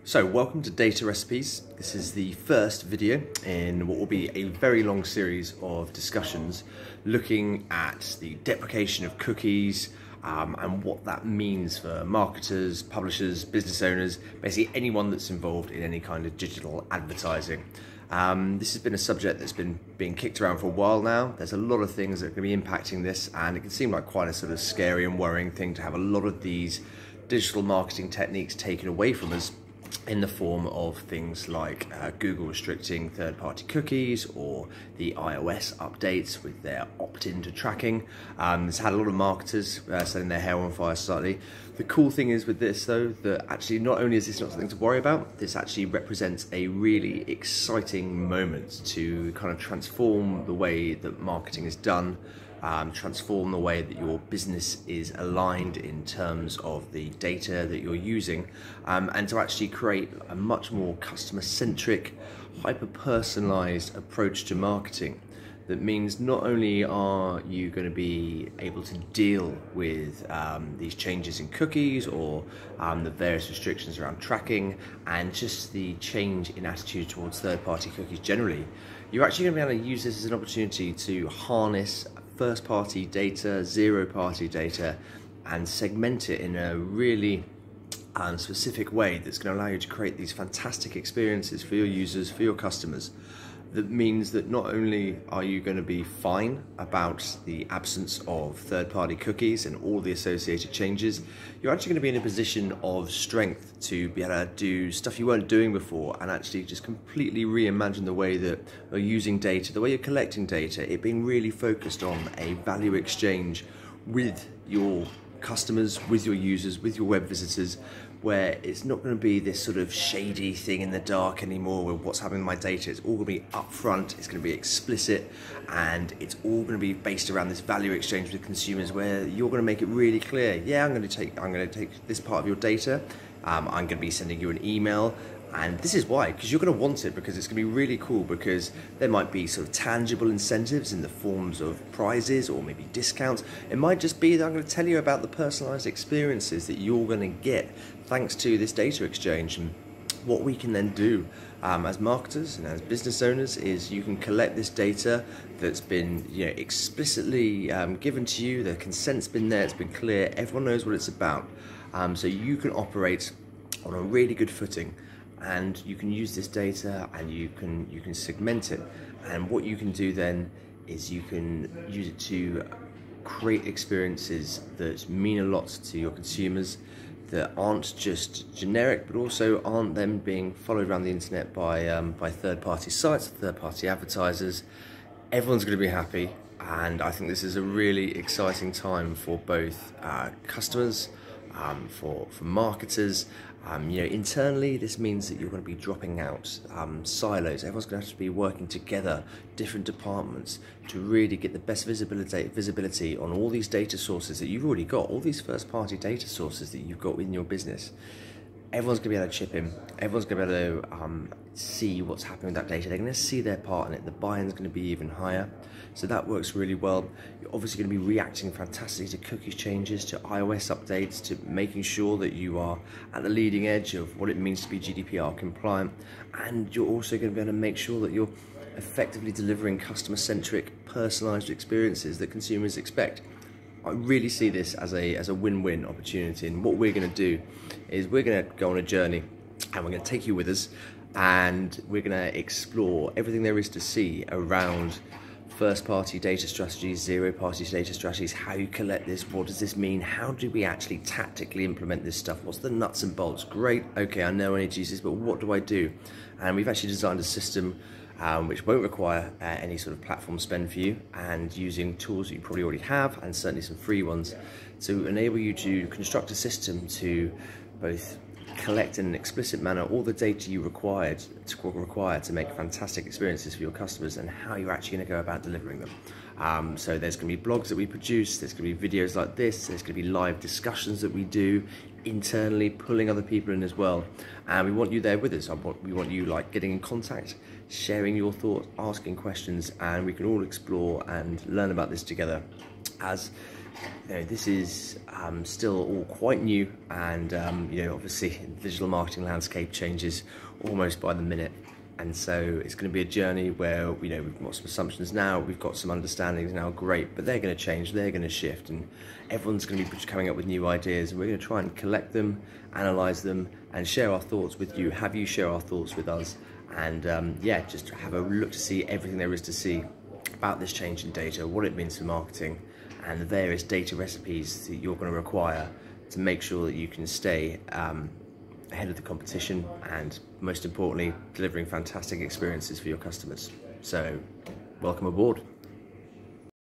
So welcome to Data Recipes. This is the first video in what will be a very long series of discussions looking at the deprecation of cookies and what that means for marketers, publishers, business owners, basically anyone that's involved in any kind of digital advertising. This has been a subject that's been being kicked around for a while now. There's a lot of things that are going to be impacting this, and it can seem like quite a sort of scary and worrying thing to have a lot of these digital marketing techniques taken away from us in the form of things like Google restricting third-party cookies or the iOS updates with their opt-in to tracking. It's had a lot of marketers setting their hair on fire slightly. The cool thing is with this though, that actually not only is this not something to worry about, this actually represents a really exciting moment to kind of transform the way that marketing is done, transform the way that your business is aligned in terms of the data that you're using, and to actually create a much more customer-centric, hyper-personalized approach to marketing. That means not only are you going to be able to deal with these changes in cookies or the various restrictions around tracking and just the change in attitude towards third-party cookies generally, you're actually going to be able to use this as an opportunity to harness first-party data, zero-party data, and segment it in a really specific way that's going to allow you to create these fantastic experiences for your users, for your customers. That means that not only are you going to be fine about the absence of third-party cookies and all the associated changes, you're actually going to be in a position of strength to be able to do stuff you weren't doing before and actually just completely reimagine the way that you're using data, the way you're collecting data, it being really focused on a value exchange with your customers, with your users, with your web visitors, where it's not going to be this sort of shady thing in the dark anymore with what's happening with my data. It's all going to be upfront, it's going to be explicit, and it's all going to be based around this value exchange with consumers where you're going to make it really clear, yeah, I'm going to take this part of your data, I'm going to be sending you an email, and this is why, because you're going to want it, because it's going to be really cool, because there might be sort of tangible incentives in the forms of prizes or maybe discounts. It might just be that I'm going to tell you about the personalized experiences that you're going to get thanks to this data exchange. And what we can then do as marketers and as business owners is you can collect this data that's been explicitly given to you, the consent's been there, it's been clear, everyone knows what it's about, so you can operate on a really good footing. And you can use this data and you can segment it, and what you can do then is you can use it to create experiences that mean a lot to your consumers, that aren't just generic but also aren't them being followed around the internet by third-party sites, third-party advertisers. Everyone's going to be happy, and I think this is a really exciting time for both customers, for marketers. Internally, this means that you're going to be dropping out silos. Everyone's going to have to be working together, different departments, to really get the best visibility on all these data sources that you've already got, all these first-party data sources that you've got in your business. Everyone's going to be able to chip in. Everyone's going to be able to see what's happening with that data. They're going to see their part in it. The buy-in's going to be even higher. So that works really well. You're obviously going to be reacting fantastically to cookies changes, to iOS updates, to making sure that you are at the leading edge of what it means to be GDPR compliant. And you're also going to be able to make sure that you're effectively delivering customer-centric, personalized experiences that consumers expect. I really see this as a win-win opportunity, and what we're going to do is we're going to go on a journey and we're going to take you with us, and we're going to explore everything there is to see around first-party data strategies, zero-party data strategies, how you collect this, what does this mean, how do we actually tactically implement this stuff, what's the nuts and bolts. Great, okay, I know I need to use this, but what do I do? And we've actually designed a system which won't require any sort of platform spend for you, and using tools that you probably already have, and certainly some free ones, to enable you to construct a system to both collect in an explicit manner all the data you require to make fantastic experiences for your customers, and how you're actually going to go about delivering them. So there's going to be blogs that we produce, there's going to be videos like this, there's going to be live discussions that we do internally, pulling other people in as well, and we want you there with us. We want you getting in contact, sharing your thoughts, asking questions, and we can all explore and learn about this together as this is still all quite new, and obviously the digital marketing landscape changes almost by the minute, and so it's going to be a journey where we've got some assumptions now, we've got some understandings now, great, but they're going to change, they're going to shift, and everyone's going to be coming up with new ideas, and we're going to try and collect them, analyze them, and share our thoughts with you, have you share our thoughts with us, and just have a look to see everything there is to see about this change in data, what it means for marketing, and the various data recipes that you're going to require to make sure that you can stay ahead of the competition, and most importantly, delivering fantastic experiences for your customers. So welcome aboard.